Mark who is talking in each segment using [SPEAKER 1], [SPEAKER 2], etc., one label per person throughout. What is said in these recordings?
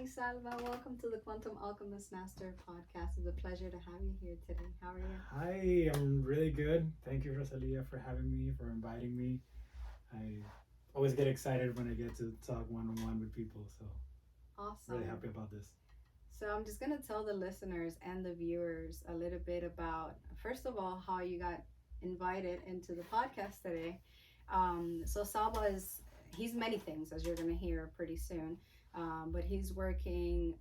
[SPEAKER 1] Hi, Salva. Welcome to the Quantum Alchemist Master podcast. It's a pleasure to have you here today. How are you?
[SPEAKER 2] Hi, I'm really good. Thank you, Rosalia, for having me, for inviting me. I always get excited when I get to talk one on one with people, so really
[SPEAKER 1] Awesome.
[SPEAKER 2] happy about this.
[SPEAKER 1] So, I'm just going to tell the listeners and the viewers a little bit about, first of all, how you got invited into the podcast today. So, Salva he's many things, as you're going to hear pretty soon. But he's working,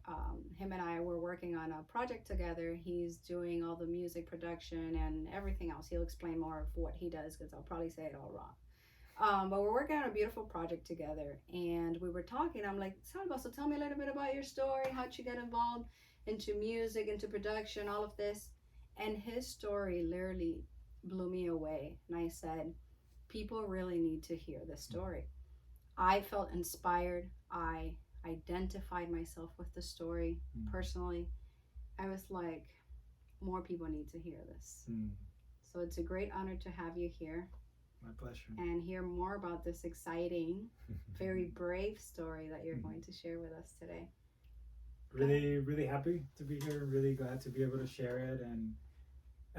[SPEAKER 1] him and I were working on a project together. He's doing all the music production and everything else. He'll explain more of what he does because I'll probably say it all wrong. But we're working on a beautiful project together, and we were talking. I'm like, Salva, so tell me a little bit about your story. How'd you get involved into music, into production, all of this? And his story literally blew me away. And I said, people really need to hear this story. I felt inspired. I identified myself with the story
[SPEAKER 2] Mm.
[SPEAKER 1] personally. I was like, more people need to hear this.
[SPEAKER 2] Mm.
[SPEAKER 1] So it's a great honor to have you here
[SPEAKER 2] My pleasure.
[SPEAKER 1] and hear more about this exciting, very brave story that you're going to share with us today.
[SPEAKER 2] Really happy to be here. Really glad to be able to share it and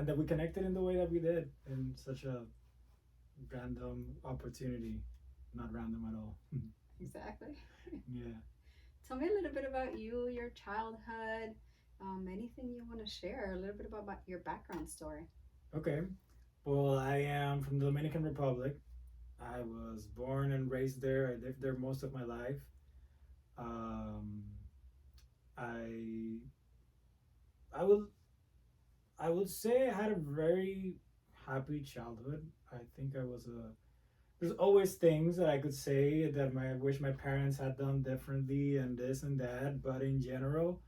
[SPEAKER 2] that we connected in the way that we did in such a random opportunity. Not random at all.
[SPEAKER 1] Exactly.
[SPEAKER 2] Yeah.
[SPEAKER 1] Tell me a little bit about you, your childhood, anything you want to share, a little bit about your background story.
[SPEAKER 2] Okay. Well, I am from the Dominican Republic. I was born and raised there. I lived there most of my life. Um, I I would I would say I had a very happy childhood. I think I was a. There's always things that I could say that I wish my parents had done differently and this and that. But in general,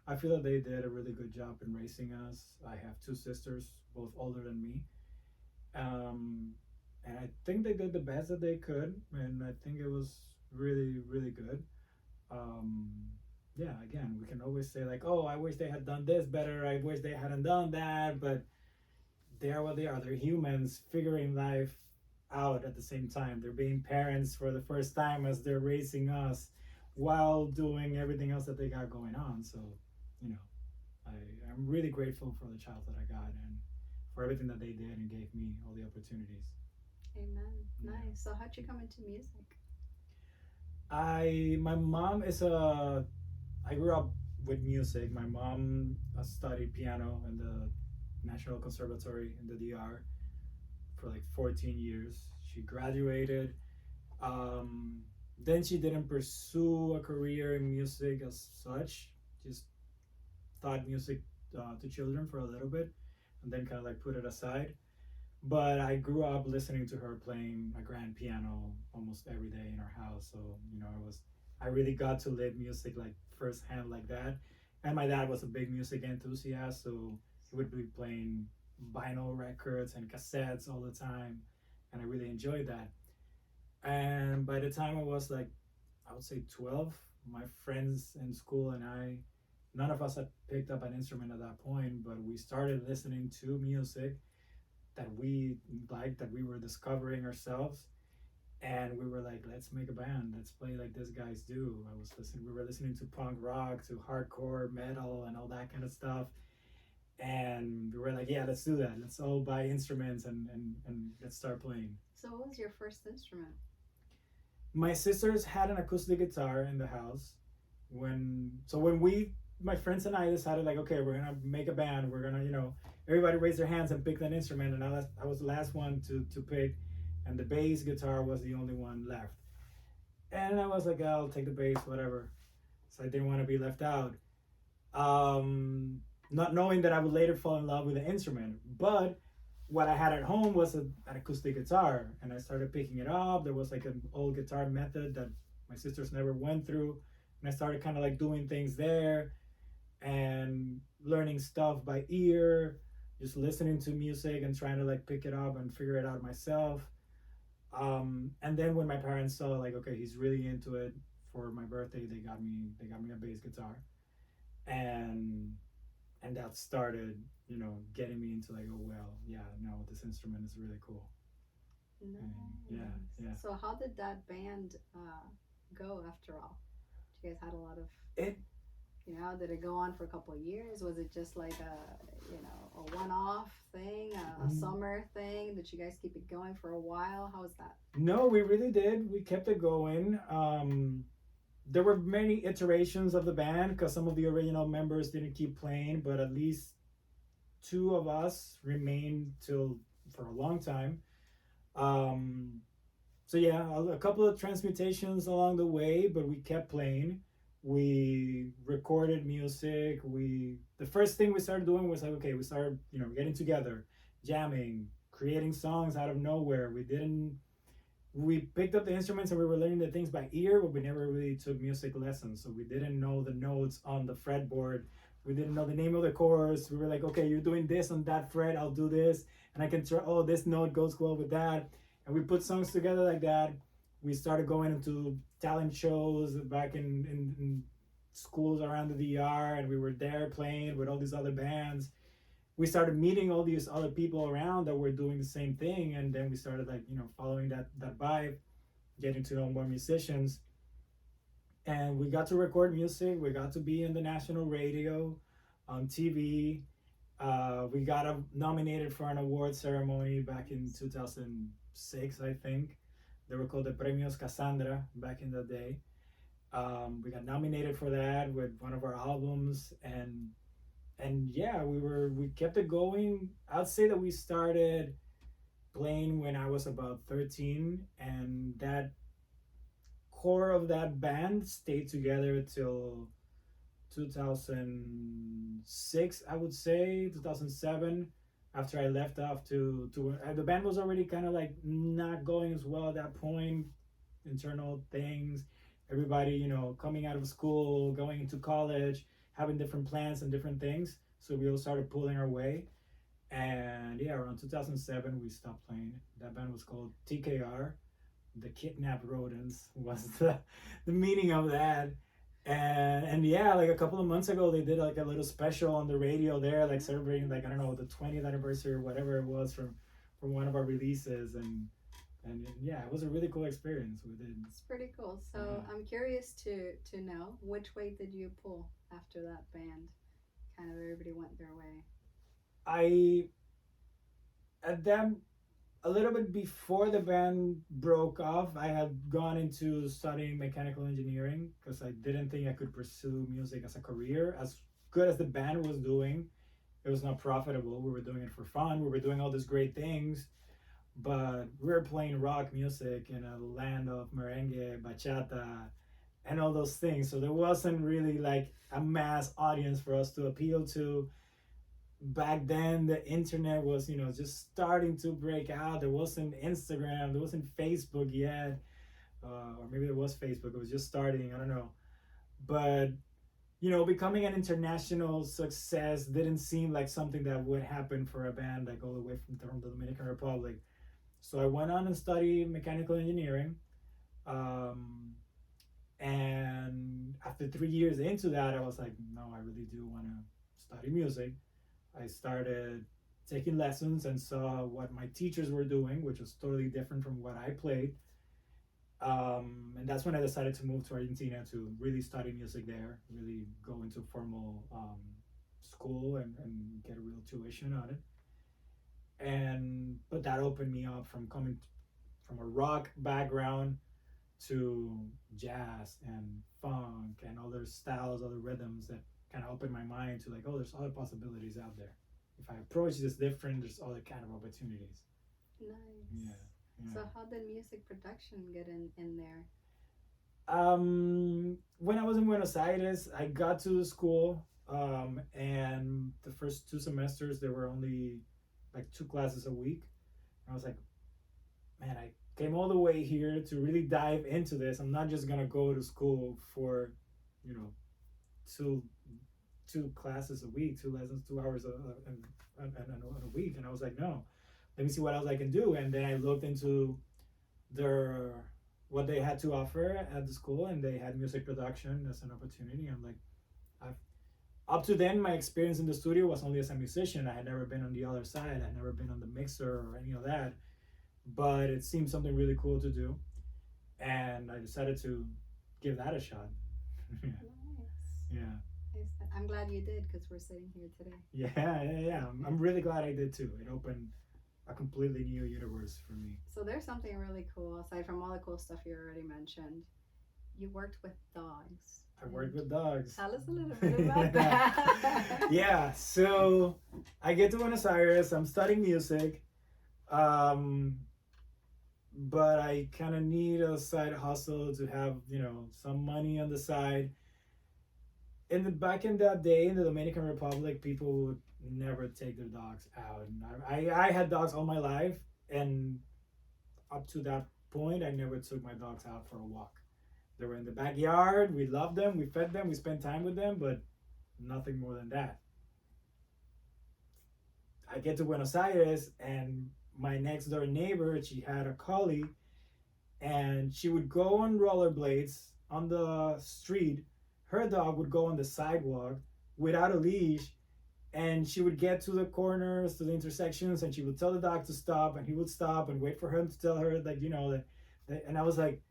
[SPEAKER 2] I feel that they did a really good job in raising us. I have two sisters, both older than me. Um, and I think they did the best that they could, and I think it was really good. Um, yeah, again, we can always say like, "Oh, I wish they had done this better. I wish they hadn't done that," but they are what they are. They're humans figuring life out at the same time. They're being parents for the first time as they're raising us while doing everything else that they got going on. So, you know, I, I'm really grateful for the childhood I got and for everything that they did and gave me all the opportunities.
[SPEAKER 1] Amen.
[SPEAKER 2] Yeah.
[SPEAKER 1] Nice. So how'd you come into music?
[SPEAKER 2] My mom is a, I grew up with music. My mom studied piano in the National Conservatory in the DR for like 14 years. She graduated. Um, then she didn't pursue a career in music as such. Just taught music to children for a little bit, and then kind of like put it aside. But I grew up listening to her playing a grand piano almost every day in our house. So I really got to live music like firsthand like that. And my dad was a big music enthusiast, so he would be playing vinyl records and cassettes all the time, and I really enjoyed that. And by the time I was like, I would say 12, my friends in school and I, none of us had picked up an instrument at that point, but we started listening to music that we liked, that we were discovering ourselves. And we were like, let's make a band. Let's play like these guys do. We were listening to punk rock, to hardcore metal, and all that kind of stuff. And we were like, yeah, let's do that. Let's all buy instruments and let's start playing.
[SPEAKER 1] So what was your first instrument?
[SPEAKER 2] My sisters had an acoustic guitar in the house. When we, my friends and I decided like, okay, we're gonna make a band. We're gonna, everybody raise their hands and pick an instrument. And I was the last one to pick, and the bass guitar was the only one left. And I was like, I'll take the bass, whatever. So I didn't want to be left out. Not knowing that I would later fall in love with the instrument, but what I had at home was an acoustic guitar, and I started picking it up. There was like an old guitar method that my sisters never went through, and I started kind of like doing things there and learning stuff by ear, just listening to music and trying to like pick it up and figure it out myself. And then when my parents saw like, okay, he's really into it, for my birthday they got me a bass guitar, and that started getting me into like, oh well, yeah, no, this instrument is really cool.
[SPEAKER 1] Nice.
[SPEAKER 2] Yeah.
[SPEAKER 1] So how did that band go after all? You guys had a lot of
[SPEAKER 2] It
[SPEAKER 1] did it go on for a couple of years? Was it just like a one-off thing, a summer thing? Did you guys keep it going for a while? How was that?
[SPEAKER 2] No, we really did. We kept it going. There were many iterations of the band because some of the original members didn't keep playing, but at least two of us remained for a long time. So yeah, a couple of transmutations along the way, but we kept playing. We recorded music. The first thing we started doing was like, okay, we started getting together, jamming, creating songs out of nowhere. We picked up the instruments and we were learning the things by ear, but we never really took music lessons. So we didn't know the notes on the fretboard. We didn't know the name of the chords. We were like, okay, you're doing this on that fret, I'll do this. And I can try, oh, this note goes well with that. And we put songs together like that. We started going into talent shows back in schools around the DR, and we were there playing with all these other bands. We started meeting all these other people around that were doing the same thing, and then we started following that vibe, getting to know more musicians, and we got to record music. We got to be in the national radio, on TV. We got nominated for an award ceremony back in 2006, I think. They were called the Premios Cassandra back in the day. We got nominated for that with one of our albums, and yeah, we kept it going. I'd say that we started playing when I was about 13, and that core of that band stayed together till 2006, I would say 2007. After I left off to the band was already kind of like not going as well at that point. Internal things, everybody coming out of school, going into college, having different plans and different things. So we all started pulling our way, and yeah, around 2007 we stopped playing. That band was called TKR. The Kidnapped Rodents was the meaning of that. And yeah, like a couple of months ago, they did like a little special on the radio there, like celebrating like, I don't know, the 20th anniversary or whatever it was from one of our releases, and yeah, it was a really cool experience. We did.
[SPEAKER 1] It's pretty cool. So I'm curious to know, which way did you pull after that band? Kind of everybody went their way.
[SPEAKER 2] A little bit before the band broke off, I had gone into studying mechanical engineering because I didn't think I could pursue music as a career. As good as the band was doing, it was not profitable. We were doing it for fun. We were doing all these great things, but we were playing rock music in a land of merengue, bachata, and all those things. So there wasn't really like a mass audience for us to appeal to. Back then the internet was just starting to break out. There wasn't Instagram, there wasn't Facebook yet, or maybe there was Facebook, it was just starting, I don't know. But becoming an international success didn't seem like something that would happen for a band like all the way from the Dominican Republic. So I went on and studied mechanical engineering, and after 3 years into that, I was like, no, I really do want to study music. I started taking lessons and saw what my teachers were doing, which was totally different from what I played. And that's when I decided to move to Argentina to really study music there, really go into formal school and get a real tuition on it. But that opened me up from coming from a rock background to jazz and funk and other styles, other rhythms that kind of opened my mind to like, oh, there's other possibilities out there. If I approach this different, there's other kind of opportunities.
[SPEAKER 1] Nice.
[SPEAKER 2] Yeah.
[SPEAKER 1] So how did music production get in there?
[SPEAKER 2] When I was in Buenos Aires, I got to the school, and the first 2 semesters there were only like 2 classes a week. I was like, man, I came all the way here to really dive into this. I'm not just gonna go to school for two classes a week, 2 lessons, 2 hours a week. And I was like, no, let me see what else I can do. And then I looked into what they had to offer at the school, and they had music production as an opportunity. I'm like, up to then, my experience in the studio was only as a musician. I had never been on the other side. I had never been on the mixer or any of that. But it seemed something really cool to do, and I decided to give that a shot.
[SPEAKER 1] Nice.
[SPEAKER 2] Yeah.
[SPEAKER 1] I'm glad you did because we're sitting here today.
[SPEAKER 2] Yeah. I'm really glad I did too. It opened a completely new universe for me.
[SPEAKER 1] So there's something really cool aside from all the cool stuff you already mentioned. You worked with dogs.
[SPEAKER 2] I worked with dogs.
[SPEAKER 1] Tell us a little bit about that.
[SPEAKER 2] Yeah, so I get to Buenos Aires. I'm studying music, um, but I kind of need a side hustle to have some money on the side. Back in that day in the Dominican Republic, people would never take their dogs out. And I had dogs all my life, and up to that point, I never took my dogs out for a walk. They were in the backyard. We loved them. We fed them. We spent time with them, but nothing more than that. I get to Buenos Aires, and my next door neighbor, she had a collie, and she would go on rollerblades on the street. Her dog would go on the sidewalk without a leash, and she would get to the corners, to the intersections, and she would tell the dog to stop, and he would stop and wait for him to tell her, like, that. And I was like,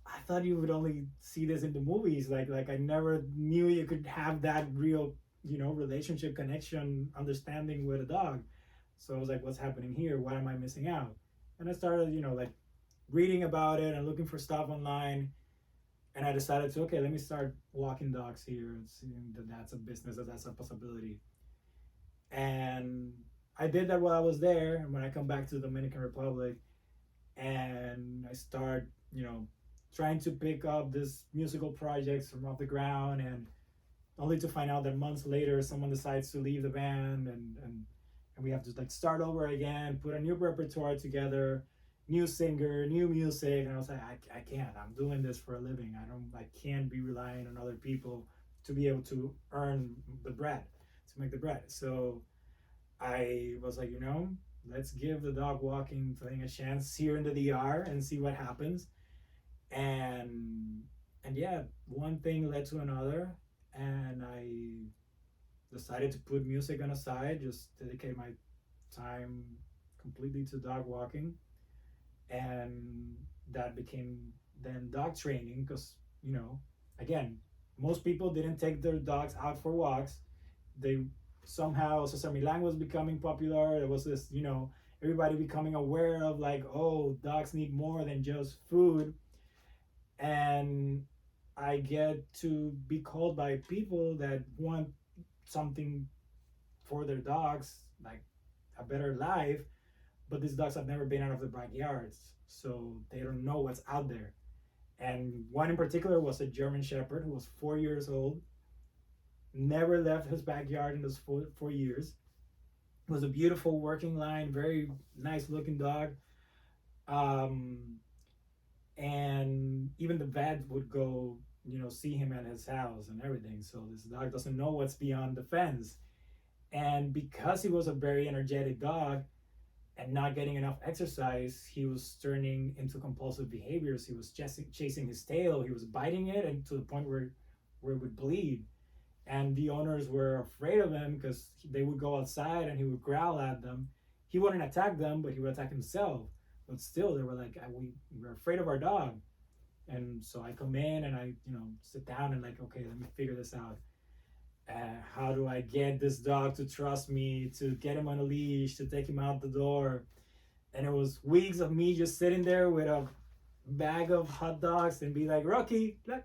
[SPEAKER 2] I thought you would only see this in the movies. Like I never knew you could have that real, relationship, connection, understanding with a dog. So I was like, what's happening here? What am I missing out? And I started, like reading about it and looking for stuff online. And I decided to, okay, let me start walking dogs here and seeing that that's a business, that's a possibility. And I did that while I was there. And when I come back to the Dominican Republic, and I start, trying to pick up this musical projects from off the ground, and only to find out that months later someone decides to leave the band, and we have to like start over again, put a new repertoire together, new singer, new music. And I was like, I can't. I'm doing this for a living. I can't be relying on other people to be able to earn the bread, to make the bread. So I was like, let's give the dog walking thing a chance here in the DR and see what happens. And yeah, one thing led to another, and I decided to put music on a side, just dedicate my time completely to dog walking. And that became then dog training, because again, most people didn't take their dogs out for walks. They somehow Cesar Milan was becoming popular. There was this, everybody becoming aware of like, oh, dogs need more than just food. And I get to be called by people that want something for their dogs, like a better life, but these dogs have never been out of the backyards, so they don't know what's out there. And one in particular was a German Shepherd who was 4 years old, never left his backyard in those 4 years. It was a beautiful working line, very nice looking dog. And even the vet would go, see him at his house and everything. So this dog doesn't know what's beyond the fence. And because he was a very energetic dog and not getting enough exercise, he was turning into compulsive behaviors. He was chasing his tail. He was biting it, and to the point where it would bleed. And the owners were afraid of him because they would go outside and he would growl at them. He wouldn't attack them, but he would attack himself. But still, they were like, we're afraid of our dog. And so I come in and I, sit down and like, okay, let me figure this out. How do I get this dog to trust me, to get him on a leash, to take him out the door? And it was weeks of me just sitting there with a bag of hot dogs and be like, Rocky, look,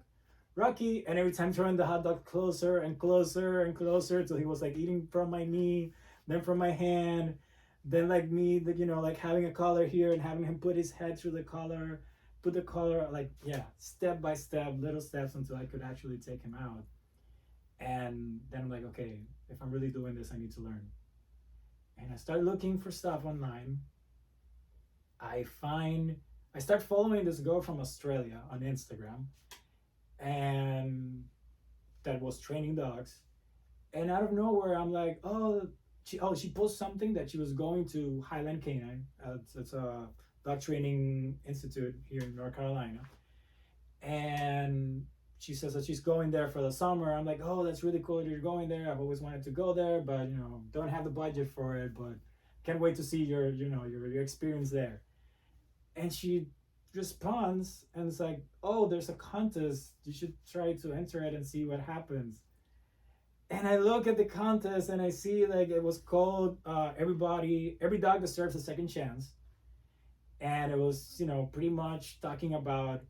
[SPEAKER 2] Rocky. And every time throwing the hot dog closer and closer and closer till he was like eating from my knee, then from my hand. Then like me, like having a collar here and having him put his head through the collar, put the collar, like, yeah, step by step, little steps until I could actually take him out. And then I'm like, okay, if I'm really doing this, I need to learn. And I start looking for stuff online. I start following this girl from Australia on Instagram, and that was training dogs. And out of nowhere, I'm like, she posted something that she was going to Highland Canine. It's a dog training institute here in North Carolina. And she says that she's going there for the summer. I'm like, oh, that's really cool that you're going there. I've always wanted to go there, but don't have the budget for it, but can't wait to see your experience there. And she responds and it's like, oh, there's a contest, you should try to enter it and see what happens. And I look at the contest and I see like it was called every dog deserves a second chance. And it was, pretty much talking about,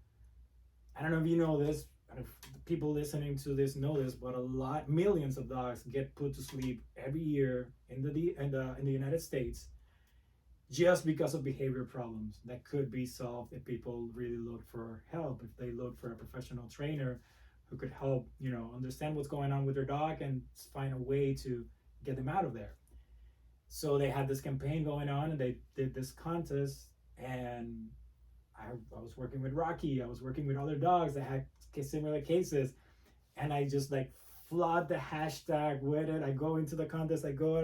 [SPEAKER 2] I don't know if you know this, if the people listening to this know this, but millions of dogs get put to sleep every year in the United States just because of behavior problems that could be solved if people really look for help, if they look for a professional trainer who could help, understand what's going on with their dog and find a way to get them out of there. So they had this campaign going on and they did this contest, and I was working with Rocky, I was working with other dogs that had similar cases, and I just like flood the hashtag with it. I go into the contest, I go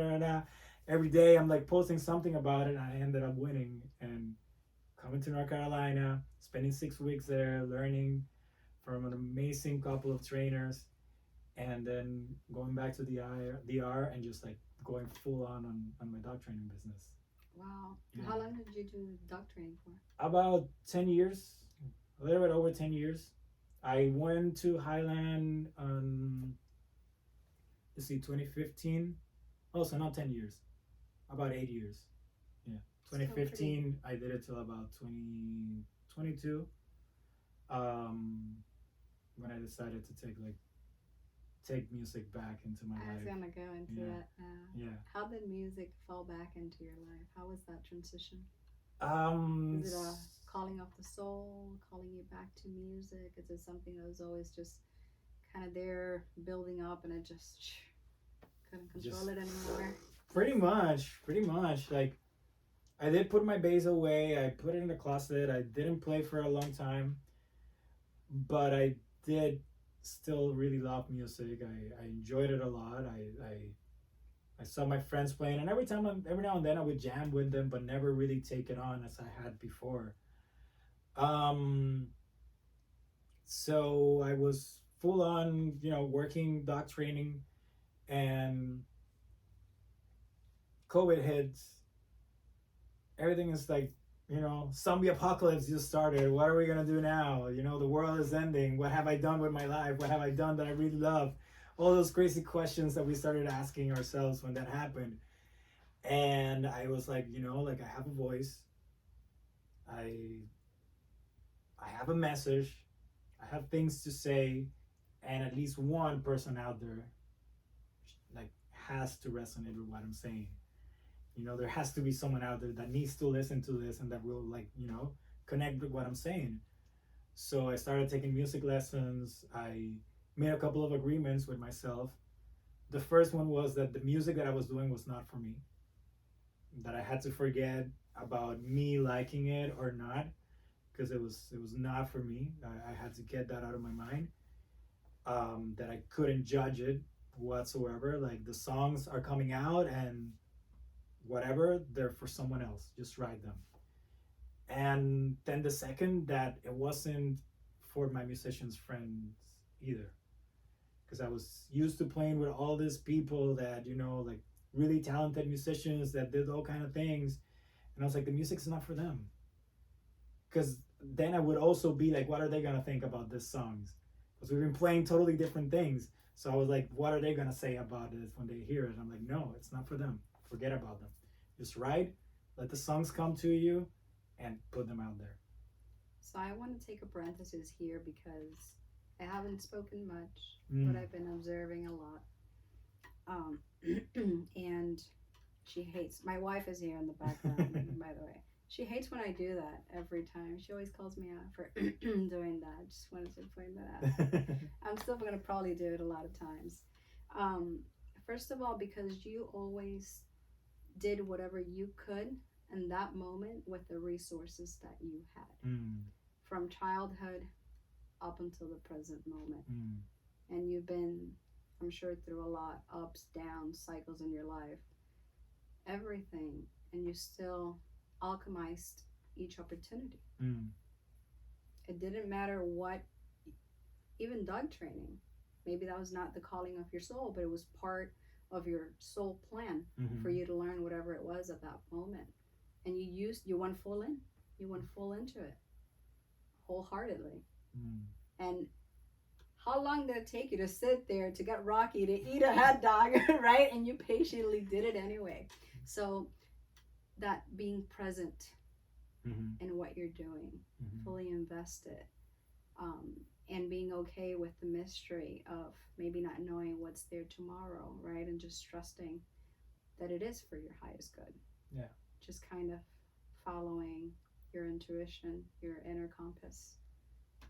[SPEAKER 2] every day I'm like posting something about it, and I ended up winning and coming to North Carolina, spending 6 weeks there, learning from an amazing couple of trainers, and then going back to the DR and just like going full on my dog training business.
[SPEAKER 1] Wow. Yeah. How long did you do dog training for?
[SPEAKER 2] About 10 years, a little bit over 10 years. I went to Highland 2015. Also, not 10 years, about 8 years. Yeah, 2015. I did it till about 2022. When I decided to take music back into my life.
[SPEAKER 1] I was gonna go into that now.
[SPEAKER 2] Yeah.
[SPEAKER 1] How did music fall back into your life? How was that transition? Is it a calling of the soul, calling you back to music? Is it something that was always just kind of there, building up, and it just couldn't control it anymore?
[SPEAKER 2] Pretty much. Like, I did put my bass away. I put it in the closet. I didn't play for a long time, but I did still really love music. I enjoyed it a lot. I saw my friends playing, and every now and then I would jam with them, but never really take it on as I had before. So I was full on, working dog training, and COVID hits. Everything is like, zombie apocalypse just started. What are we gonna do now? The world is ending. What have I done with my life? What have I done that I really love? All those crazy questions that we started asking ourselves when that happened. And I was like, I have a voice. I have a message. I have things to say, and at least one person out there has to resonate with what I'm saying. There has to be someone out there that needs to listen to this and that will connect with what I'm saying. So I started taking music lessons. I made a couple of agreements with myself. The first one was that the music that I was doing was not for me, that I had to forget about me liking it or not, because it was not for me. I had to get that out of my mind, that I couldn't judge it whatsoever. Like, the songs are coming out and whatever, they're for someone else, just write them. And then the second, that it wasn't for my musicians friends either, because I was used to playing with all these people that really talented musicians that did all kind of things, and I was like, the music's not for them, because then I would also be like, what are they gonna think about these songs? Because we've been playing totally different things. So I was like, what are they gonna say about this when they hear it? And I'm like, no, it's not for them. Forget about them. Just write, let the songs come to you, and put them out there.
[SPEAKER 1] So I want to take a parenthesis here because I haven't spoken much, but I've been observing a lot. And she hates, my wife is here in the background, by the way. She hates when I do that every time. She always calls me out for doing that. Just wanted to point that out. I'm still going to probably do it a lot of times. First of all, because you always did whatever you could in that moment with the resources that you had. From childhood up until the present moment. And you've been, I'm sure, through a lot, ups, downs, cycles in your life. Everything. And you still alchemized each opportunity. It didn't matter what, even dog training, maybe that was not the calling of your soul, but it was part of your soul plan for you to learn whatever it was at that moment. And you went full into it. wholeheartedly.
[SPEAKER 2] Mm.
[SPEAKER 1] And how long did it take you to sit there to get Rocky to eat a hot dog, right? And you patiently did it anyway. So that being present
[SPEAKER 2] Mm-hmm.
[SPEAKER 1] in what you're doing,
[SPEAKER 2] Mm-hmm.
[SPEAKER 1] fully invested, and being okay with the mystery of maybe not knowing what's there tomorrow, right? And just trusting that it is for your highest good.
[SPEAKER 2] Yeah.
[SPEAKER 1] Just kind of following your intuition, your inner compass,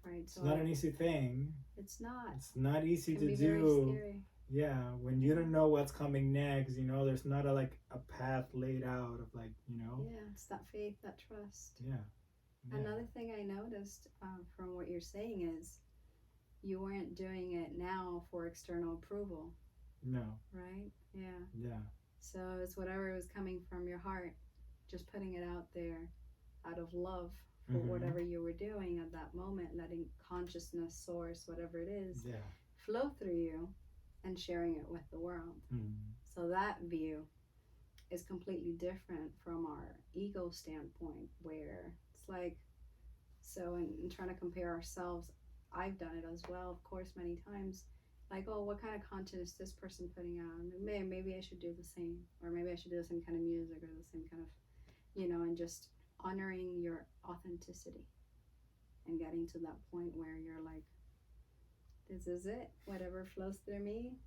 [SPEAKER 1] right?
[SPEAKER 2] It's not an easy thing.
[SPEAKER 1] It's not.
[SPEAKER 2] It's not easy
[SPEAKER 1] It can
[SPEAKER 2] to
[SPEAKER 1] be very
[SPEAKER 2] do.
[SPEAKER 1] scary.
[SPEAKER 2] Yeah, when you don't know what's coming next, there's not a path laid out of
[SPEAKER 1] Yeah, it's that faith, that trust.
[SPEAKER 2] Yeah.
[SPEAKER 1] Another thing I noticed from what you're saying is you weren't doing it now for external approval.
[SPEAKER 2] No.
[SPEAKER 1] Right? Yeah.
[SPEAKER 2] Yeah.
[SPEAKER 1] So it's whatever was coming from your heart, just putting it out there out of love for whatever you were doing at that moment, letting consciousness, source, whatever it is, flow through you and sharing it with the world. So that view is completely different from our ego standpoint, where it's like, so in trying to compare ourselves, I've done it as well, of course, many times. Like, oh, what kind of content is this person putting out? Maybe I should do the same, or maybe I should do the same kind of music or the same kind of, and just honoring your authenticity and getting to that point where you're like, this is it, whatever flows through me,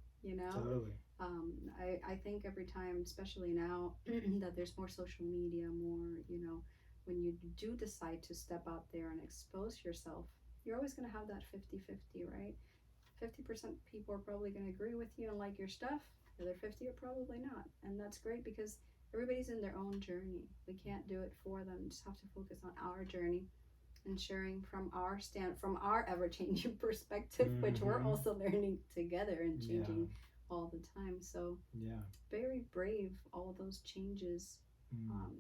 [SPEAKER 2] Totally.
[SPEAKER 1] I think every time, especially now that there's more social media, more, when you do decide to step out there and expose yourself, you're always going to have that 50-50, right? 50% people are probably going to agree with you and like your stuff. The other 50 are probably not. And that's great because everybody's in their own journey. We can't do it for them. We just have to focus on our journey and sharing from our ever-changing perspective, which we're also learning together and changing all the time. So very brave, all those changes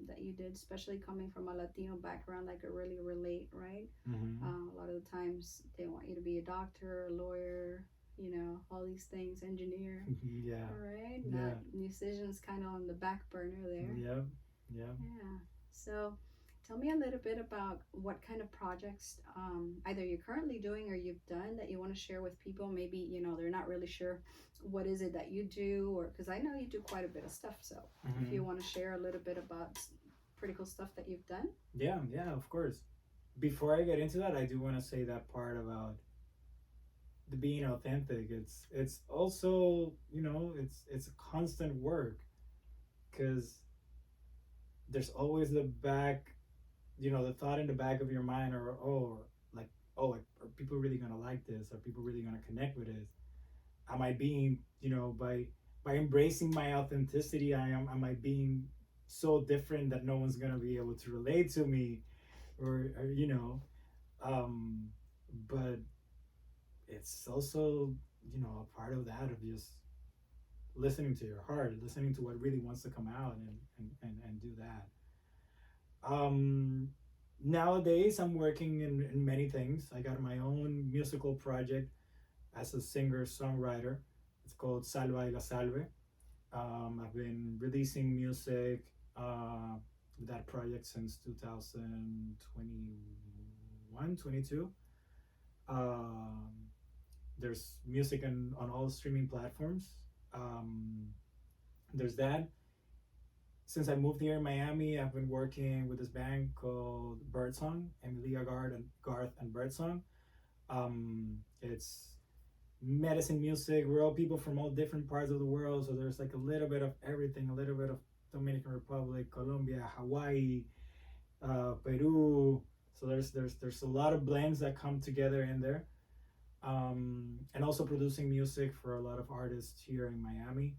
[SPEAKER 1] that you did, especially coming from a Latino background. I could really relate, right? A lot of the times they want you to be a doctor, a lawyer, all these things, engineer. Right? Not musicians, kind of on the back burner there. Yeah. So tell me a little bit about what kind of projects either you're currently doing or you've done that you want to share with people. Maybe, they're not really sure what is it that you do, or because I know you do quite a bit of stuff. So if you want to share a little bit about pretty cool stuff that you've done. Yeah,
[SPEAKER 2] of course. Before I get into that, I do want to say that part about the being authentic. It's also, it's a constant work, because there's always the thought in the back of your mind, are people really gonna like this? Are people really gonna connect with it? Am I being, by embracing my authenticity, am I being so different that no one's gonna be able to relate to me, or but it's also, a part of that, of just listening to your heart, listening to what really wants to come out, and do that. Nowadays I'm working in many things. I got my own musical project as a singer-songwriter. It's called Salva y La Salve. I've been releasing music with that project since 2021, 22. There's music on all streaming platforms. There's that. Since I moved here in Miami, I've been working with this band called Birdsong, Emilia Garth and Birdsong. It's medicine music. We're all people from all different parts of the world, so there's like a little bit of everything, a little bit of Dominican Republic, Colombia, Hawaii, Peru. So there's a lot of blends that come together in there. And also producing music for a lot of artists here in Miami.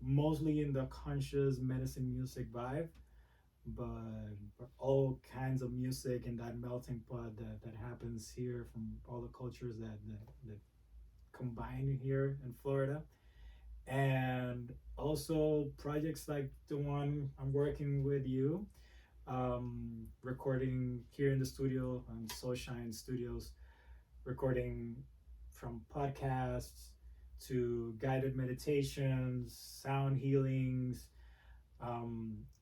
[SPEAKER 2] Mostly in the conscious medicine music vibe, but all kinds of music in that melting pot that happens here from all the cultures that combine here in Florida. And also projects like the one I'm working with you, recording here in the studio on Soulshine Studios, recording from podcasts to guided meditations, sound healings,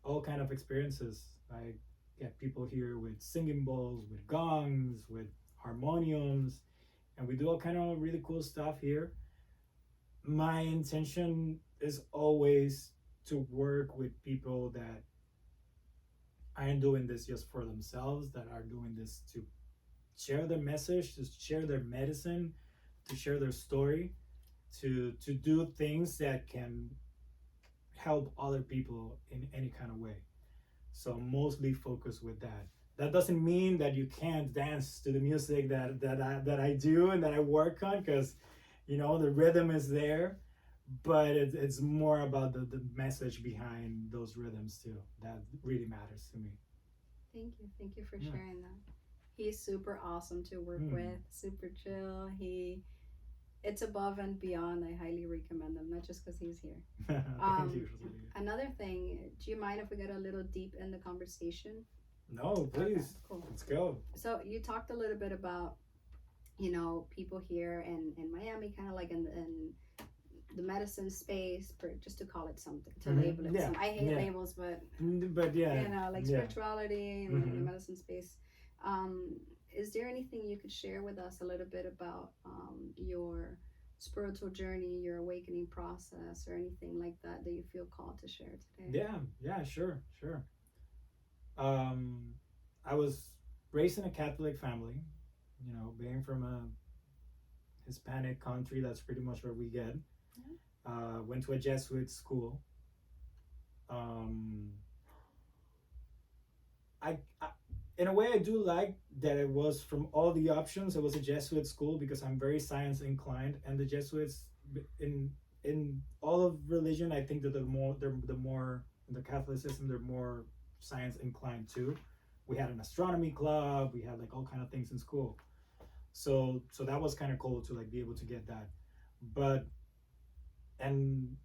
[SPEAKER 2] all kind of experiences. get people here with singing bowls, with gongs, with harmoniums, and we do all kind of really cool stuff here. My intention is always to work with people that aren't doing this just for themselves, that are doing this to share their message, to share their medicine, to share their story, to do things that can help other people in any kind of way. So I'm mostly focused with that. That doesn't mean that you can't dance to the music that I do and that I work on, because the rhythm is there, but it's more about the message behind those rhythms too. That really matters to me.
[SPEAKER 1] Thank you for sharing that. He's super awesome to work with, super chill. It's above and beyond. I highly recommend him, not just because he's here.
[SPEAKER 2] Thank you.
[SPEAKER 1] Another thing, do you mind if we get a little deep in the conversation?
[SPEAKER 2] No, please.
[SPEAKER 1] Okay, cool.
[SPEAKER 2] Let's go.
[SPEAKER 1] So you talked a little bit about, people here in Miami, kind of like in the medicine space, just to call it something, to label it. I hate labels, but
[SPEAKER 2] yeah,
[SPEAKER 1] like spirituality and the medicine space. Is there anything you could share with us a little bit about your spiritual journey, your awakening process, or anything like that you feel called to share today?
[SPEAKER 2] Yeah, sure. I was raised in a Catholic family, being from a Hispanic country, that's pretty much where we get. Went to a Jesuit school. I in a way, I do like that it was, from all the options, it was a Jesuit school, because I'm very science inclined, and the Jesuits in all of religion, I think that they're more in the Catholicism, they're more science inclined too. We had an astronomy club, we had like all kind of things in school, so that was kind of cool to like be able to get that. But, and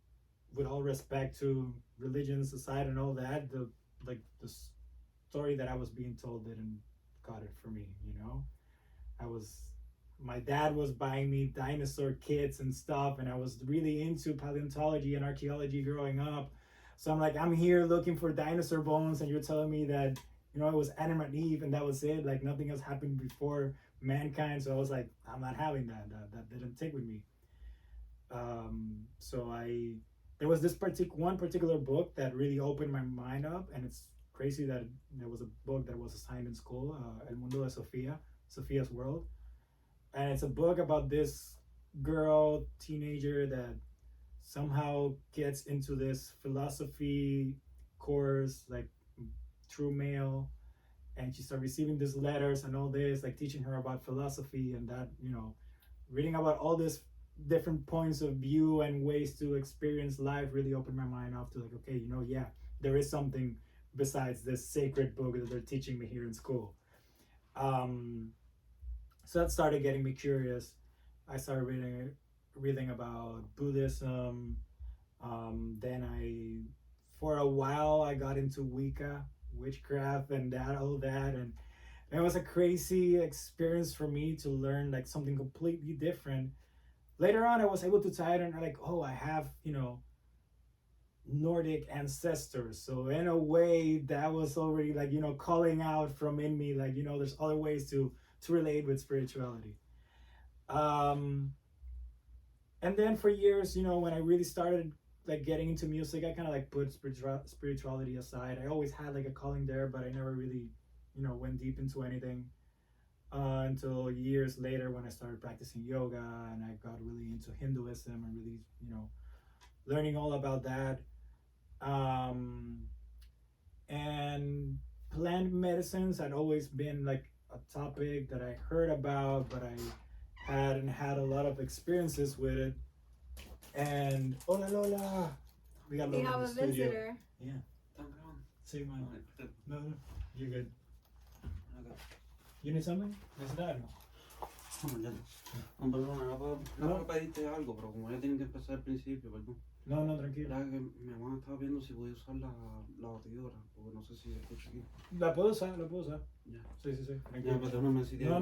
[SPEAKER 2] with all respect to religion, society, and all that, the story that I was being told didn't got it for me. My dad was buying me dinosaur kits and stuff, and I was really into paleontology and archaeology growing up. So I'm like, I'm here looking for dinosaur bones, and you're telling me that it was Adam and Eve and that was it, like nothing else happened before mankind. So I was like, I'm not having that. That didn't take with me. So there was this one particular book that really opened my mind up, and it's crazy that there was a book that was assigned in school, El Mundo de Sofía, Sophia's World. And it's a book about this girl, teenager, that somehow gets into this philosophy course, like true male, and she starts receiving these letters and all this, like teaching her about philosophy, and that, reading about all this different points of view and ways to experience life really opened my mind up to like, okay, there is something besides this sacred book that they're teaching me here in school. So that started getting me curious. I started reading about Buddhism. Then for a while, I got into Wicca, witchcraft, and all that. And it was a crazy experience for me to learn like something completely different. Later on, I was able to tie it, and like, oh, I have, Nordic ancestors. So in a way, that was already like, calling out from in me, like, there's other ways to relate with spirituality. And then for years, when I really started like getting into music, I kind of like put spirituality aside. I always had like a calling there, but I never really, went deep into anything until years later when I started practicing yoga, and I got really into Hinduism and really, learning all about that. And plant medicines had always been like a topic that I heard about, but I hadn't had a lot of experiences with it. And hola Lola, we have a
[SPEAKER 1] visitor.
[SPEAKER 2] Yeah. Say mine. No, you're good. You need something? Necesitas algo.
[SPEAKER 3] No, perdón, no pediste algo, pero como ya tienen que empezar al principio, perdón.
[SPEAKER 2] No, tranquilo.
[SPEAKER 3] Era que mi mamá estaba viendo si podía usar la batidora, porque no sé si escucha aquí.
[SPEAKER 2] La puedo usar.
[SPEAKER 3] Ya.
[SPEAKER 2] Sí.
[SPEAKER 3] Ya, perdóname si tiene.